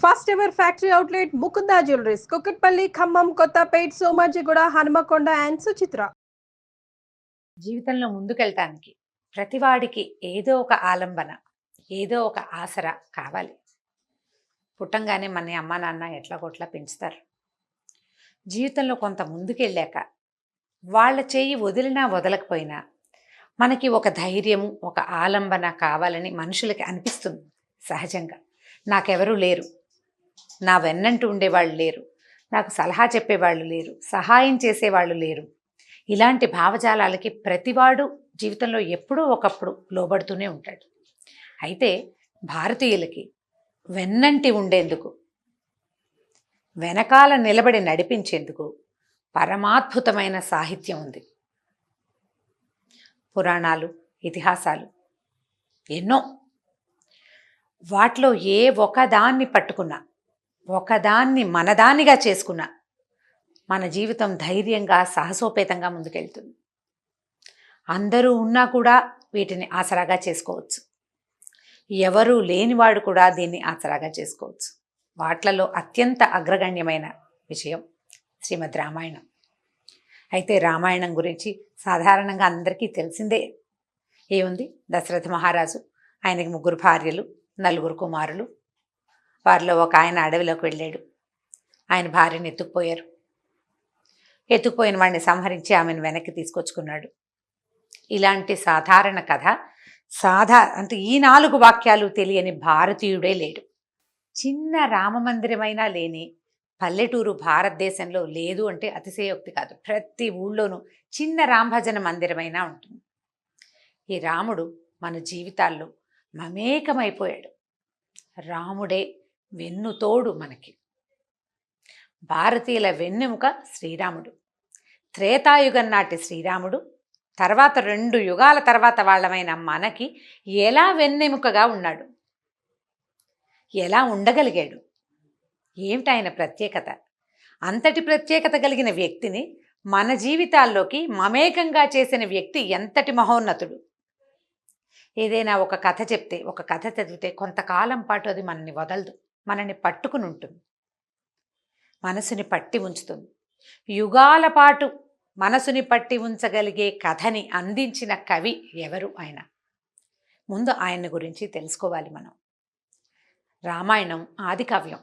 First ever factory outlet Mukunda jewelleries Kukatpally, Khammam, Kothapet, Somajiguda, Hanamkonda and Suchitra. జీవితంలో ముందుకెళ్ళటానికి ప్రతివాడికి ఏదో ఒక ఆలంబన, ఏదో ఒక ఆసరా కావాలి. పుట్టంగానే మన అమ్మ నాన్న ఎట్లా కొట్లా పెంచుతారు. జీవితంలో కొంత ముందుకెళ్ళాక వాళ్ళ చేయి వదిలినా వదలకపోయినా మనకి ఒక ధైర్యము, ఒక ఆలంబన కావాలని మనుషులకి అనిపిస్తుంది సహజంగా. నాకెవరూ లేరు, నా వెన్నంటూ ఉండేవాళ్ళు లేరు, నాకు సలహా చెప్పేవాళ్ళు లేరు, సహాయం చేసేవాళ్ళు లేరు. ఇలాంటి భావజాలాలకి ప్రతివాడు జీవితంలో ఎప్పుడో ఒకప్పుడు లోబడుతూనే ఉంటాడు. అయితే భారతీయులకి వెన్నంటి ఉండేందుకు, వెనకాల నిలబడి నడిపించేందుకు పరమాద్భుతమైన సాహిత్యం ఉంది. పురాణాలు, ఇతిహాసాలు ఎన్నో. వాటిలో ఏ ఒకదాన్ని పట్టుకున్నా, ఒకదాన్ని మనదానిగా చేసుకున్నా మన జీవితం ధైర్యంగా, సాహసోపేతంగా ముందుకెళ్తుంది. అందరూ ఉన్నా కూడా వీటిని ఆసరాగా చేసుకోవచ్చు. ఎవరూ లేనివాడు కూడా దీన్ని ఆసరాగా చేసుకోవచ్చు. వాట్లలో అత్యంత అగ్రగణ్యమైన విషయం శ్రీమద్ రామాయణం. అయితే రామాయణం గురించి సాధారణంగా అందరికీ తెలిసిందే. ఏముంది, దశరథ మహారాజు, ఆయనకి 3 భార్యలు, 4 కుమారులు. వారిలో ఒక ఆయన అడవిలోకి వెళ్ళాడు. ఆయన భార్యను ఎత్తుకుపోయారు. ఎత్తుకుపోయిన వాడిని సంహరించి ఆమెను వెనక్కి తీసుకొచ్చుకున్నాడు. ఇలాంటి సాధారణ కథ అంటే ఈ 4 వాక్యాలు తెలియని భారతీయుడే లేడు. చిన్న రామమందిరమైనా లేని పల్లెటూరు భారతదేశంలో లేదు అంటే అతిశయోక్తి కాదు. ప్రతి ఊళ్ళోనూ చిన్న రామభజన మందిరమైనా ఉంటుంది. ఈ రాముడు మన జీవితాల్లో మమేకమైపోయాడు. రాముడే వెన్నుతోడు మనకి. భారతీయుల వెన్నెముక శ్రీరాముడు. త్రేతాయుగం నాటి శ్రీరాముడు తర్వాత 2 యుగాల తర్వాత వాళ్ళమైన మనకి ఎలా వెన్నెముకగా ఉన్నాడు, ఎలా ఉండగలిగాడు, ఏమిటి ఆయన ప్రత్యేకత? అంతటి ప్రత్యేకత కలిగిన వ్యక్తిని మన జీవితాల్లోకి మమేకంగా చేసిన వ్యక్తి ఎంతటి మహోన్నతుడు. ఏదైనా ఒక కథ చెప్తే, ఒక కథ చదివితే కొంతకాలం పాటు అది మనల్ని వదలదు, మనల్ని పట్టుకుని ఉంటుంది, మనసుని పట్టి ఉంచుతుంది. యుగాల పాటు మనసుని పట్టి ఉంచగలిగే కథని అందించిన కవి ఎవరు? ఆయన. ముందు ఆయన గురించి తెలుసుకోవాలి మనం. రామాయణం ఆది కావ్యం.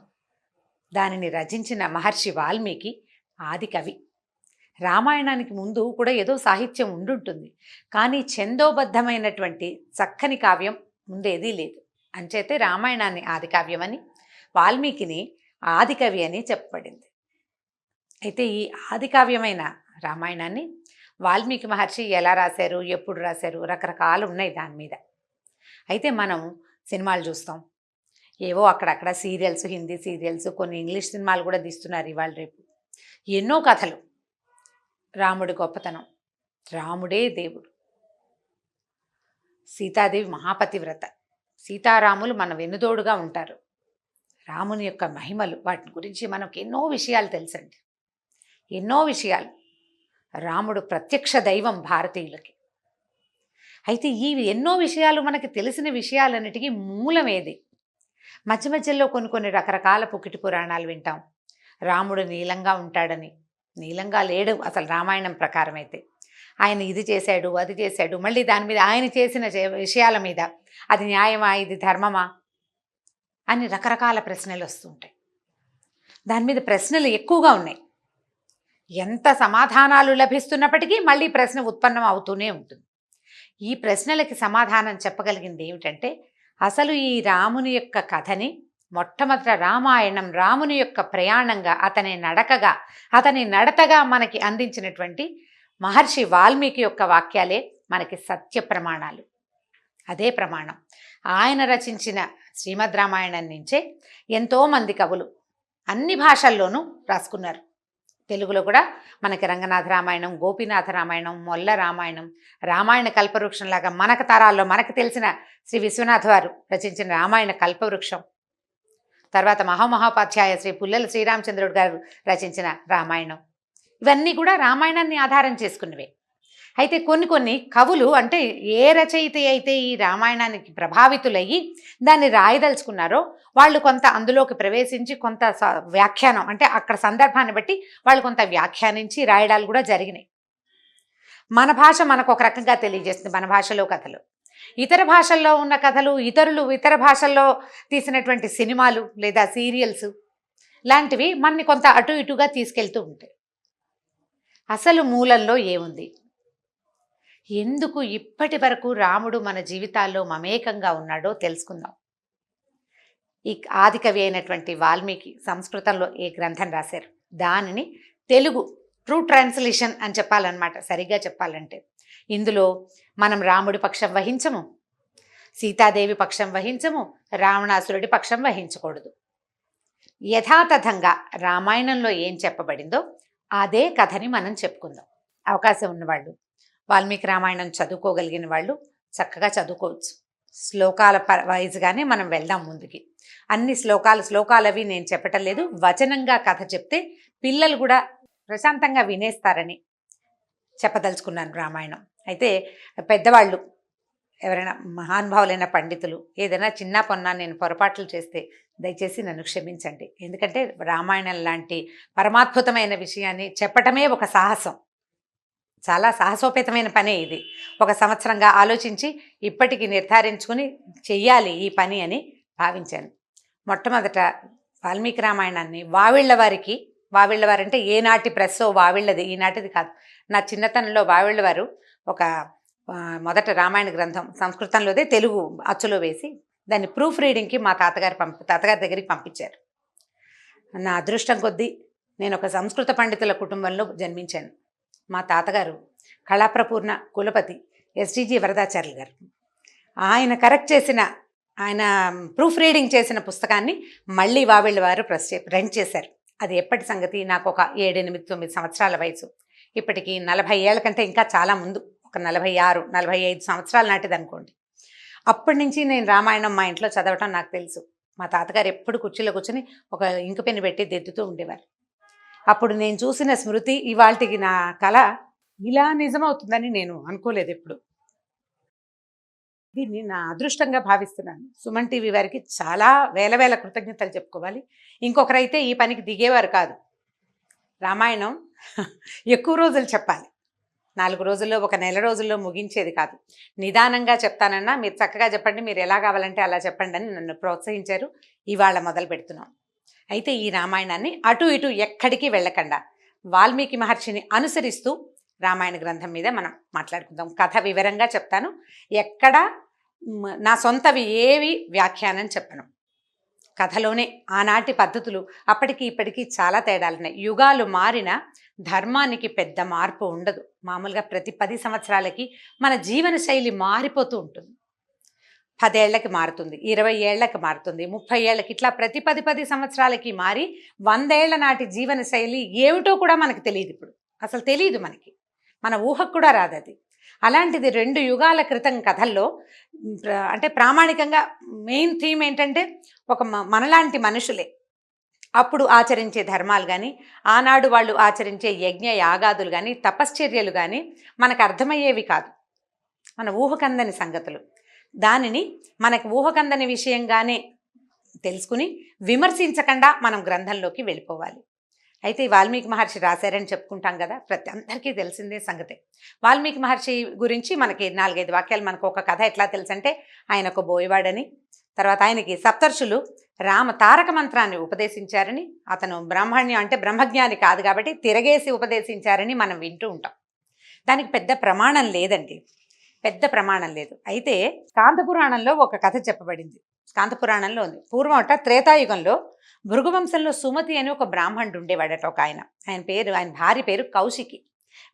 దానిని రచించిన మహర్షి వాల్మీకి ఆది కవి. రామాయణానికి ముందు కూడా ఏదో సాహిత్యం ఉండుంటుంది, కానీ ఛందోబద్ధమైనటువంటి చక్కని కావ్యం ముందేదీ లేదు. అంచేతే రామాయణాన్ని ఆది కావ్యమని, వాల్మీకిని ఆది కవి అని చెప్పబడింది. అయితే ఈ ఆది కావ్యమైన రామాయణాన్ని వాల్మీకి మహర్షి ఎలా రాశారు, ఎప్పుడు రాశారు, రకరకాలు ఉన్నాయి దాని మీద. అయితే మనం సినిమాలు చూస్తాం, ఏవో అక్కడక్కడ సీరియల్స్, హిందీ సీరియల్స్, కొన్ని ఇంగ్లీష్ సినిమాలు కూడా తీస్తున్నారు ఇవాళ రేపు. ఎన్నో కథలు. రాముడి గొప్పతనం, రాముడే దేవుడు, సీతాదేవి మహాపతివ్రత, సీతారాములు మన వెన్నుదోడుగా ఉంటారు. రాముని యొక్క మహిమలు, వాటి గురించి మనకు ఎన్నో విషయాలు తెలుసండి, ఎన్నో విషయాలు. రాముడు ప్రత్యక్ష దైవం భారతీయులకి. అయితే ఈ ఎన్నో విషయాలు, మనకి తెలిసిన విషయాలన్నిటికీ మూలం ఏది? మధ్య మధ్యలో కొన్ని రకరకాల పుకిటి పురాణాలు వింటాం. రాముడు నీలంగా ఉంటాడని. నీలంగా లేడు అసలు రామాయణం ప్రకారం అయితే. ఆయన ఇది చేశాడు, అది చేశాడు, మళ్ళీ దాని మీద ఆయన చేసిన విషయాల మీద అది న్యాయమా, ఇది ధర్మమా అని రకరకాల ప్రశ్నలు వస్తుంటాయి. దాని మీద ప్రశ్నలు ఎక్కువగా ఉన్నాయి. ఎంత సమాధానాలు లభిస్తున్నప్పటికీ మళ్ళీ ప్రశ్న ఉత్పన్నం అవుతూనే ఉంటుంది. ఈ ప్రశ్నలకి సమాధానం చెప్పగలిగింది ఏమిటంటే, అసలు ఈ రాముని యొక్క కథని మొట్టమొదట రామాయణం రాముని యొక్క ప్రయాణంగా, అతని నడకగా, అతని నడతగా మనకి అందించినటువంటి మహర్షి వాల్మీకి యొక్క వాక్యాలే మనకి సత్య ప్రమాణాలు. అదే ప్రమాణం. ఆయన రచించిన శ్రీమద్ రామాయణం నుంచే ఎంతోమంది కవులు అన్ని భాషల్లోనూ రాసుకున్నారు. తెలుగులో కూడా మనకి రంగనాథ రామాయణం, గోపీనాథ రామాయణం, మొల్ల రామాయణం, రామాయణ కల్పవృక్షంలాగా మనకు తరాల్లో మనకు తెలిసిన శ్రీ విశ్వనాథ్ వారు రచించిన రామాయణ కల్పవృక్షం, తర్వాత మహామహోపాధ్యాయ శ్రీ పుల్లెల శ్రీరామచంద్రుడు గారు రచించిన రామాయణం, ఇవన్నీ కూడా రామాయణాన్ని ఆధారం చేసుకున్నవే. అయితే కొన్ని కొన్ని కవులు అంటే ఏ రచయిత అయితే ఈ రామాయణానికి ప్రభావితులయ్యి దాన్ని రాయదలుచుకున్నారో వాళ్ళు కొంత అందులోకి ప్రవేశించి కొంత వ్యాఖ్యానం అంటే అక్కడ సందర్భాన్ని బట్టి వాళ్ళు కొంత వ్యాఖ్యానించి రాయడాలు కూడా జరిగినాయి. మన భాష మనకు ఒక రకంగా తెలియజేస్తుంది, మన భాషలో కథలు. ఇతర భాషల్లో ఉన్న కథలు ఇతర భాషల్లో తీసినటువంటి సినిమాలు లేదా సీరియల్స్ లాంటివి మనని కొంత అటు ఇటుగా తీసుకెళ్తూ ఉంటాయి. అసలు మూలంలో ఏముంది? ఎందుకు ఇప్పటి వరకు రాముడు మన జీవితాల్లో మమేకంగా ఉన్నాడో తెలుసుకుందాం. ఈ ఆది కవి అయినటువంటి వాల్మీకి సంస్కృతంలో ఏ గ్రంథం రాశారు, దానిని తెలుగు ట్రూ ట్రాన్స్లేషన్ అని చెప్పాలన్నమాట. సరిగ్గా చెప్పాలంటే ఇందులో మనం రాముడి పక్షం వహించము, సీతాదేవి పక్షం వహించము, రావణాసురుడి పక్షం వహించకూడదు. యథాతథంగా రామాయణంలో ఏం చెప్పబడిందో అదే కథని మనం చెప్పుకుందాం. అవకాశం ఉన్నవాళ్ళు, వాల్మీకి రామాయణం చదువుకోగలిగిన వాళ్ళు చక్కగా చదువుకోవచ్చు. శ్లోకాల వైజ్గానే మనం వెళ్దాం ముందుకి. అన్ని శ్లోకాలు అవి నేను చెప్పటం లేదు, వచనంగా కథ చెప్తే పిల్లలు కూడా ప్రశాంతంగా వినేస్తారని చెప్పదలుచుకున్నాను రామాయణం. అయితే పెద్దవాళ్ళు ఎవరైనా మహానుభావులైన పండితులు ఏదైనా చిన్న పొన్నా నేను పొరపాట్లు చేస్తే దయచేసి నన్ను క్షమించండి. ఎందుకంటే రామాయణం లాంటి పరమాద్భుతమైన విషయాన్ని చెప్పటమే ఒక సాహసం, చాలా సాహసోపేతమైన పనే ఇది. ఒక సంవత్సరంగా ఆలోచించి ఇప్పటికి నిర్ధారించుకుని చెయ్యాలి ఈ పని అని భావించాను. మొట్టమొదట వాల్మీకి రామాయణాన్ని వావిళ్ళవారంటే ఏనాటి ప్రెస్సో వావిళ్ళది, ఈనాటిది కాదు. నా చిన్నతనంలో వావిళ్ళవారు ఒక మొదట రామాయణ గ్రంథం సంస్కృతంలోదే తెలుగు అచ్చులో వేసి దాన్ని ప్రూఫ్ రీడింగ్కి మా తాతగారి దగ్గరికి పంపించారు. నా అదృష్టం కొద్దీ నేను ఒక సంస్కృత పండితుల కుటుంబంలో జన్మించాను. మా తాతగారు కళాప్రపూర్ణ కులపతి ఎస్డిజి వరదాచార్యులు గారు. ఆయన ప్రూఫ్ రీడింగ్ చేసిన పుస్తకాన్ని మళ్ళీ వావిళ్ళవారు ప్రింట్ చేశారు. అది ఎప్పటి సంగతి, నాకు ఒక 7, 8, 9 సంవత్సరాల వయసు. ఇప్పటికి 40 ఏళ్ల కంటే ఇంకా చాలా ముందు, ఒక 46, 45 సంవత్సరాల నాటిది అనుకోండి. అప్పటి నుంచి నేను రామాయణం మా ఇంట్లో చదవటం నాకు తెలుసు. మా తాతగారు ఎప్పుడు కుర్చీలో కూర్చొని ఒక ఇంకు పెన్ను పెట్టి దిద్దుతూ ఉండేవారు. అప్పుడు నేను చూసిన స్మృతి ఇవాళకి నా కళ ఇలా నిజమవుతుందని నేను అనుకోలేదు ఎప్పుడు. దీన్ని నా అదృష్టంగా భావిస్తున్నాను. సుమన్ టీవీ వారికి చాలా వేల కృతజ్ఞతలు చెప్పుకోవాలి. ఇంకొకరైతే ఈ పనికి దిగేవారు కాదు. రామాయణం ఎక్కువ రోజులు చెప్పాలి, 4 రోజుల్లో, 1 నెల రోజుల్లో ముగించేది కాదు. నిదానంగా చెప్తానన్నా మీరు చక్కగా చెప్పండి, మీరు ఎలా కావాలంటే అలా చెప్పండి అని నన్ను ప్రోత్సహించారు. ఇవాళ మొదలు పెడుతున్నాం. అయితే ఈ రామాయణాన్ని అటు ఇటు ఎక్కడికి వెళ్ళకుండా వాల్మీకి మహర్షిని అనుసరిస్తూ రామాయణ గ్రంథం మీద మనం మాట్లాడుకుందాం. కథ వివరంగా చెప్తాను, ఎక్కడ నా సొంతవి ఏవి వ్యాఖ్యానం చెప్పను. కథలోనే ఆనాటి పద్ధతులు అప్పటికి ఇప్పటికీ చాలా తేడాలున్నాయి. యుగాలు మారిన ధర్మానికి పెద్ద మార్పు ఉండదు. మామూలుగా ప్రతి 10 సంవత్సరాలకి మన జీవన శైలి మారిపోతూ ఉంటుంది. 10 ఏళ్లకి మారుతుంది, 20 ఏళ్లకి మారుతుంది, 30 ఏళ్ళకి, ఇట్లా ప్రతి 10 సంవత్సరాలకి మారి 100 ఏళ్ల నాటి జీవన శైలి ఏమిటో కూడా మనకు తెలియదు. ఇప్పుడు అసలు తెలియదు, మన ఊహకు కూడా రాదు అది. అలాంటిది 2 యుగాల క్రితం కథల్లో అంటే ప్రామాణికంగా మెయిన్ థీమ్ ఏంటంటే ఒక మనలాంటి మనుషులే అప్పుడు ఆచరించే ధర్మాలు కానీ, ఆనాడు వాళ్ళు ఆచరించే యజ్ఞ యాగాదులు కానీ, తపశ్చర్యలు కానీ మనకు అర్థమయ్యేవి కాదు, మన ఊహకందని సంగతులు. దానిని మనకు ఊహకందని విషయంగానే తెలుసుకుని విమర్శించకుండా మనం గ్రంథంలోకి వెళ్ళిపోవాలి. అయితే వాల్మీకి మహర్షి రాశారని చెప్పుకుంటాం కదా, ప్రతి అందరికీ తెలిసిందే సంగతే. వాల్మీకి మహర్షి గురించి మనకి 4-5 వాక్యాలు, మనకు ఒక కథ ఎట్లా తెలుసంటే, ఆయన ఒక బోయవాడని, తర్వాత ఆయనకి సప్తర్షులు తారక మంత్రాన్ని ఉపదేశించారని, అతను బ్రాహ్మణ్యం అంటే బ్రహ్మజ్ఞాని కాదు కాబట్టి తిరగేసి ఉపదేశించారని మనం వింటూ ఉంటాం. దానికి పెద్ద ప్రమాణం లేదండి, పెద్ద ప్రమాణం లేదు. అయితే స్కాందపురాణంలో ఒక కథ చెప్పబడింది. స్కాందపురాణంలో ఉంది. పూర్వమట త్రేతాయుగంలో భృగువంశంలో సుమతి అని ఒక బ్రాహ్మణుడు ఉండేవాడట. ఒక ఆయన భార్య పేరు కౌశికి.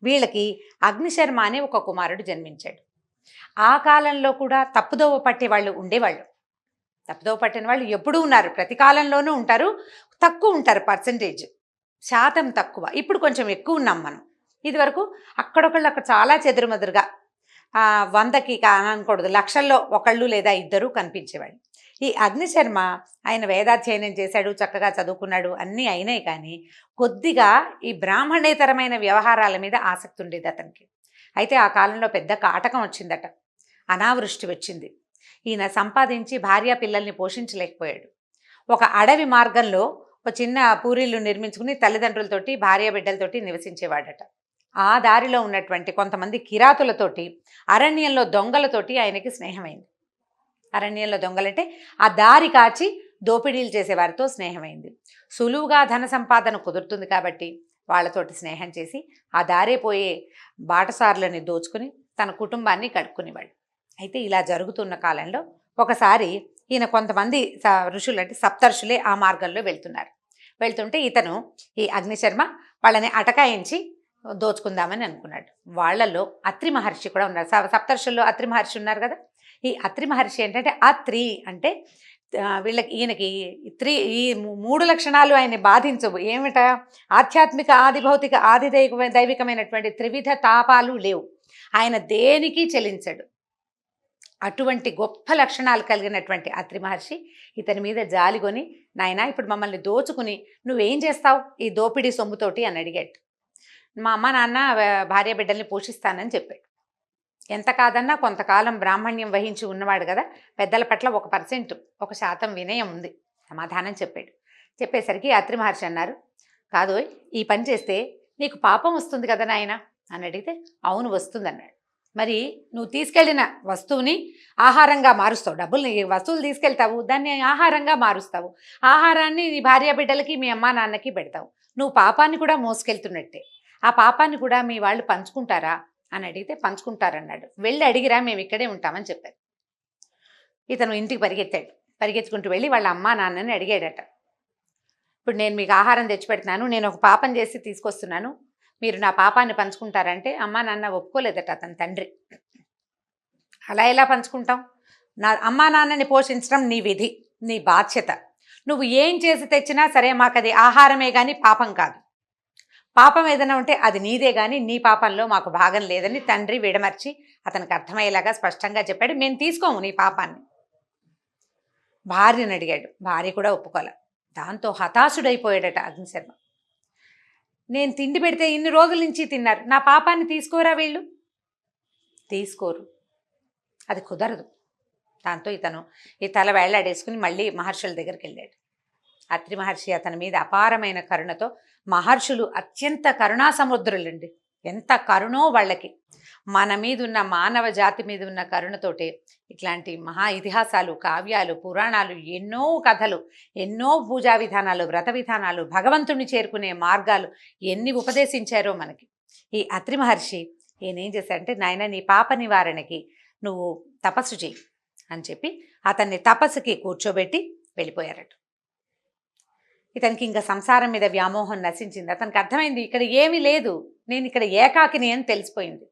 వీళ్ళకి అగ్నిశర్మ అనే ఒక కుమారుడు జన్మించాడు. ఆ కాలంలో కూడా తప్పుదోవ పట్టే వాళ్ళు ఉండేవాళ్ళు. తప్పుదోవ పట్టిన వాళ్ళు ఎప్పుడూ ఉన్నారు, ప్రతి కాలంలోనూ ఉంటారు. తక్కువ ఉంటారు, పర్సంటేజ్ శాతం తక్కువ. ఇప్పుడు కొంచెం ఎక్కువ ఉన్నాం మనం. ఇదివరకు అక్కడొకళ్ళు అక్కడ చాలా చెదురుమదురుగా 100కి అనకూడదు, లక్షల్లో 1 లేదా 2 కనిపించేవాళ్ళు. ఈ అగ్నిశర్మ ఆయన వేదాధ్యయనం చేశాడు, చక్కగా చదువుకున్నాడు, అన్నీ అయినాయి. కానీ కొద్దిగా ఈ బ్రాహ్మణేతరమైన వ్యవహారాల మీద ఆసక్తి ఉండేది అతనికి. అయితే ఆ కాలంలో పెద్ద కాటకం వచ్చిందట, అనావృష్టి వచ్చింది. ఈయన సంపాదించి భార్య పిల్లల్ని పోషించలేకపోయాడు. ఒక అడవి మార్గంలో ఒక చిన్న పూరీలు నిర్మించుకుని తల్లిదండ్రులతోటి భార్య బిడ్డలతోటి నివసించేవాడట. ఆ దారిలో ఉన్నటువంటి కొంతమంది కిరాతులతోటి, అరణ్యంలో దొంగలతోటి ఆయనకి స్నేహమైంది. అరణ్యంలో దొంగలంటే ఆ దారి కాచి దోపిడీలు చేసేవారితో స్నేహమైంది. సులువుగా ధన సంపాదన కుదురుతుంది కాబట్టి వాళ్ళతోటి స్నేహం చేసి ఆ దారే పోయే బాటసారులని దోచుకుని తన కుటుంబాన్ని కడుక్కునేవాడు. అయితే ఇలా జరుగుతున్న కాలంలో ఒకసారి ఈయన కొంతమంది ఋషులు అంటే సప్తర్షులే ఆ మార్గంలో వెళ్తుంటే ఇతను ఈ అగ్నిశర్మ వాళ్ళని అటకాయించి దోచుకుందామని అనుకున్నాడు. వాళ్ళల్లో అత్రి మహర్షి కూడా ఉన్నారు. సప్తర్షుల్లో అత్రి మహర్షి ఉన్నారు కదా. ఈ అత్రి మహర్షి ఏంటంటే అత్రి అంటే ఈయనకి ఈ 3 లక్షణాలు ఆయన్ని బాధించవు. ఏమిట? ఆధ్యాత్మిక, ఆది భౌతిక, ఆది దైవికమైనటువంటి త్రివిధ తాపాలు లేవు. ఆయన దేనికి చెలించడు. అటువంటి గొప్ప లక్షణాలు కలిగినటువంటి అత్రి మహర్షి ఇతని మీద జాలిగొని, నాయనా ఇప్పుడు మమ్మల్ని దోచుకుని నువ్వేం చేస్తావు ఈ దోపిడీ సొమ్ముతోటి అని అడిగాడు. మా అమ్మ నాన్న భార్య బిడ్డల్ని పోషిస్తానని చెప్పాడు. ఎంత కాదన్నా కొంతకాలం బ్రాహ్మణ్యం వహించి ఉన్నవాడు కదా, పెద్దల పట్ల 1% వినయం ఉంది సమాధానం చెప్పాడు. చెప్పేసరికి అత్రి మహర్షి అన్నారు, కాదు ఈ పని చేస్తే నీకు పాపం వస్తుంది కదా నాయన అని అడిగితే, అవును వస్తుంది అన్నాడు. మరి నువ్వు తీసుకెళ్ళిన వస్తువుని ఆహారంగా మారుస్తావు, డబ్బులు వస్తువులు తీసుకెళ్తావు, దాన్ని ఆహారంగా మారుస్తావు, ఆహారాన్ని నీ భార్య బిడ్డలకి మీ అమ్మా నాన్నకి పెడతావు, నువ్వు పాపాన్ని కూడా మోసుకెళ్తున్నట్టే. ఆ పాపాన్ని కూడా మీ వాళ్ళు పంచుకుంటారా అని అడిగితే పంచుకుంటారన్నాడు. వెళ్ళి అడిగిరా, మేము ఇక్కడే ఉంటామని చెప్పారు. ఇతను ఇంటికి పరిగెత్తుకుంటూ వెళ్ళి వాళ్ళ అమ్మా నాన్నని అడిగాడట, ఇప్పుడు నేను మీకు ఆహారం తెచ్చిపెడుతున్నాను, నేను ఒక పాపం చేసి తీసుకొస్తున్నాను, మీరు నా పాపాన్ని పంచుకుంటారంటే అమ్మా నాన్న ఒప్పుకోలేదట అతని తండ్రి. అలా ఎలా పంచుకుంటాం? నా అమ్మా నాన్నని పోషించడం నీ విధి, నీ బాధ్యత. నువ్వు ఏం చేసి తెచ్చినా సరే మాకు అది ఆహారమే కానీ పాపం కాదు. పాపం ఏదైనా ఉంటే అది నీదే కానీ నీ పాపంలో మాకు భాగం లేదని తండ్రి విడమర్చి అతనికి అర్థమయ్యేలాగా స్పష్టంగా చెప్పాడు. మేము తీసుకోము నీ పాపాన్ని. భార్యను అడిగాడు, భార్య కూడా ఒప్పుకోలే. దాంతో హతాశుడైపోయాడట అగ్నిశర్మ. నేను తిండి పెడితే ఇన్ని రోజుల నుంచి తిన్నారు, నా పాపాన్ని తీసుకోరా వీళ్ళు? తీసుకోరు, అది కుదరదు. దాంతో ఇతను ఈ తల వేళ్లాడేసుకుని మళ్ళీ మహర్షుల దగ్గరికి వెళ్ళాడు. అత్రి మహర్షి అతని మీద అపారమైన కరుణతో, మహర్షులు అత్యంత కరుణా సముద్రులండి, ఎంత కరుణో వాళ్ళకి. మన మీద ఉన్న మానవ జాతి మీద ఉన్న కరుణతోటే ఇట్లాంటి మహా ఇతిహాసాలు, కావ్యాలు, పురాణాలు, ఎన్నో కథలు, ఎన్నో పూజా విధానాలు, వ్రత విధానాలు, భగవంతుణ్ణి చేరుకునే మార్గాలు ఎన్ని ఉపదేశించారో మనకి. ఈ అత్రి మహర్షి ఈయన ఏం చేశాడంటే, నాయన నీ పాప నివారణకి నువ్వు తపస్సు చేయి అని చెప్పి అతన్ని తపస్సుకి కూర్చోబెట్టి వెళ్ళిపోయారట. ఇతనికి ఇంకా సంసారం మీద వ్యామోహం నశించింది. అతనికి అర్థమైంది ఇక్కడ ఏమీ లేదు, నేను ఇక్కడ ఏకాకిని అని తెలిసిపోయింది.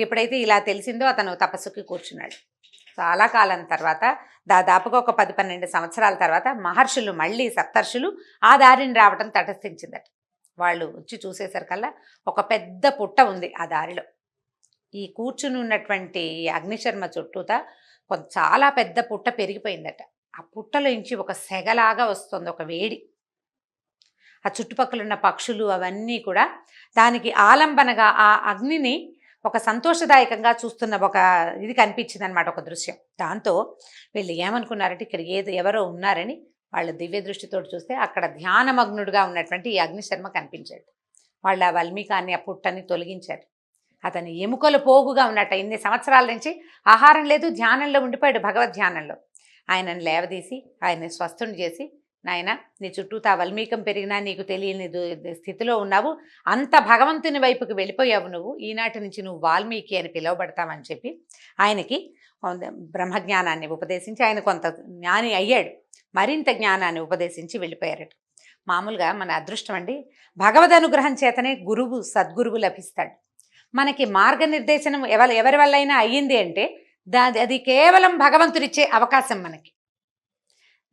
ఎప్పుడైతే ఇలా తెలిసిందో అతను తపస్సుకి కూర్చున్నాడు. చాలా కాలం తర్వాత, దాదాపుగా ఒక 10-12 సంవత్సరాల తర్వాత మహర్షులు మళ్ళీ సప్తర్షులు ఆ దారిని రావటం తటస్థించిందట. వాళ్ళు వచ్చి చూసేసరికల్లా ఒక పెద్ద పుట్ట ఉంది ఆ దారిలో. ఈ కూర్చుని ఉన్నటువంటి అగ్నిశర్మ చుట్టూత చాలా పెద్ద పుట్ట పెరిగిపోయిందట. ఆ పుట్టలో నుంచి ఒక సెగలాగా వస్తుంది, ఒక వేడి. ఆ చుట్టుపక్కల ఉన్న పక్షులు అవన్నీ కూడా దానికి ఆలంబనగా ఆ అగ్నిని ఒక సంతోషదాయకంగా చూస్తున్న ఒక ఇది కనిపించింది అనమాట, ఒక దృశ్యం. దాంతో వీళ్ళు ఏమనుకున్నారంటే ఇక్కడ ఎవరో ఉన్నారని వాళ్ళ దివ్య దృష్టితో చూస్తే అక్కడ ధ్యానమగ్నుడుగా ఉన్నటువంటి ఈ అగ్నిశర్మ కనిపించాడు. వాళ్ళ వల్మీకాన్ని, ఆ పుట్టని తొలగించారు. అతని ఎముకలు పోగుగా ఉన్నట్ట, ఇన్ని సంవత్సరాల నుంచి ఆహారం లేదు, ధ్యానంలో ఉండిపోయాడు, భగవద్ ధ్యానంలో. ఆయనను లేవదీసి ఆయన్ని స్వస్థుని చేసి, నాయన నీ చుట్టూ వల్మీకం పెరిగినా నీకు తెలియని స్థితిలో ఉన్నావు, అంత భగవంతుని వైపుకి వెళ్ళిపోయావు నువ్వు, ఈనాటి నుంచి నువ్వు వాల్మీకి అని పిలువబడతావని చెప్పి ఆయనకి బ్రహ్మజ్ఞానాన్ని ఉపదేశించి ఆయన కొంత జ్ఞాని అయ్యాడు. మరింత జ్ఞానాన్ని ఉపదేశించి వెళ్ళిపోయారట. మామూలుగా మన అదృష్టం అండి, భగవద్ అనుగ్రహం చేతనే సద్గురువు లభిస్తాడు. మనకి మార్గనిర్దేశనం ఎవరి వల్ల అయినా అయ్యింది అంటే అది కేవలం భగవంతుడిచ్చే అవకాశం, మనకి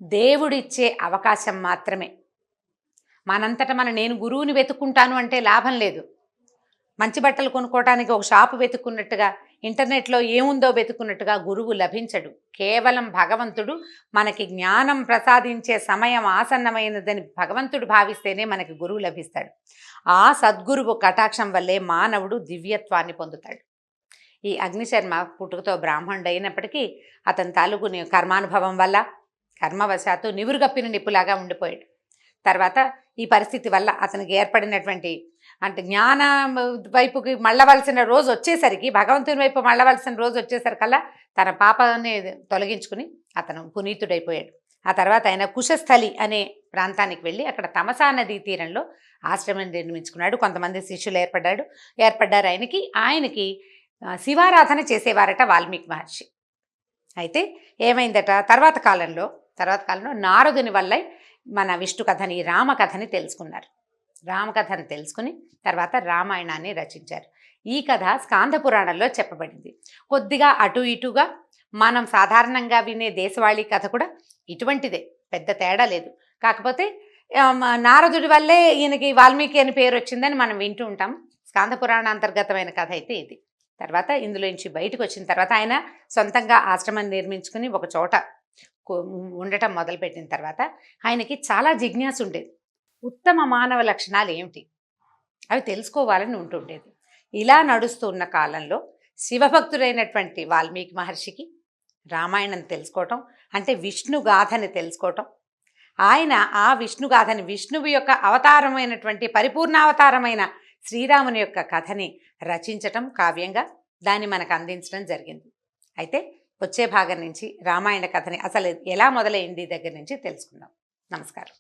దేవుడిచ్చే అవకాశం మాత్రమే. మనంతట నేను గురువుని వెతుక్కుంటాను అంటే లాభం లేదు. మంచి బట్టలు కొనుక్కోవటానికి ఒక షాపు వెతుక్కున్నట్టుగా ఇంటర్నెట్లో ఏముందో వెతుకున్నట్టుగా గురువు లభించడు. కేవలం భగవంతుడు మనకి జ్ఞానం ప్రసాదించే సమయం ఆసన్నమైనదని భగవంతుడు భావిస్తేనే మనకి గురువు లభిస్తాడు. ఆ సద్గురువు కటాక్షం వల్లే మానవుడు దివ్యత్వాన్ని పొందుతాడు. ఈ అగ్నిశర్మ పుట్టుకతో బ్రాహ్మణుడు అయినప్పటికీ అతని తాలూకు కర్మానుభవం వల్ల కర్మవశాత్తు నివురుగప్పిన నిప్పులాగా ఉండిపోయాడు. తర్వాత ఈ పరిస్థితి వల్ల అతనికి ఏర్పడినటువంటి అంటే జ్ఞాన వైపుకి మళ్ళవలసిన రోజు వచ్చేసరికి, భగవంతుని వైపు మళ్ళవలసిన రోజు వచ్చేసరికల్లా తన పాపాన్ని తొలగించుకుని అతను పునీతుడైపోయాడు. ఆ తర్వాత ఆయన కుశస్థలి అనే ప్రాంతానికి వెళ్ళి అక్కడ తమసా నదీ తీరంలో ఆశ్రమం నిర్మించుకున్నాడు. కొంతమంది శిష్యులు ఏర్పడ్డారు ఆయనకి శివారాధన చేసేవారట వాల్మీకి మహర్షి. అయితే ఏమైందట, తర్వాత కాలంలో నారదుని వల్ల మన విష్ణు కథని, రామకథని తెలుసుకున్నారు. రామకథను తెలుసుకుని తర్వాత రామాయణాన్ని రచించారు. ఈ కథ స్కాంద పురాణంలో చెప్పబడింది. కొద్దిగా అటు ఇటుగా మనం సాధారణంగా వినే దేశవాళీ కథ కూడా ఇటువంటిదే, పెద్ద తేడా లేదు. కాకపోతే నారదుడి వల్లే ఈయనకి వాల్మీకి అని పేరు వచ్చిందని మనం వింటూ ఉంటాం. స్కాంద పురాణ అంతర్గతమైన కథ అయితే ఇది. తర్వాత ఇందులో నుంచి బయటకు వచ్చిన తర్వాత ఆయన సొంతంగా ఆశ్రమం నిర్మించుకుని ఒక చోట ఉండటం మొదలుపెట్టిన తర్వాత ఆయనకి చాలా జిజ్ఞాస ఉండేది. ఉత్తమ మానవ లక్షణాలు ఏమిటి అవి తెలుసుకోవాలని ఉంటుండేది. ఇలా నడుస్తున్న కాలంలో శివభక్తుడైనటువంటి వాల్మీకి మహర్షికి రామాయణం తెలుసుకోవటం అంటే విష్ణుగాథని తెలుసుకోవటం, ఆయన ఆ విష్ణుగాథని, విష్ణువు యొక్క అవతారమైనటువంటి పరిపూర్ణావతారమైన శ్రీరాముని యొక్క కథని రచించటం కావ్యంగా దాన్ని మనకు అందించడం జరిగింది. అయితే వచ్చే భాగం నుంచి రామాయణ కథని అసలు ఎలా మొదలైంది దగ్గర నుంచి తెలుసుకుందాం. నమస్కారం.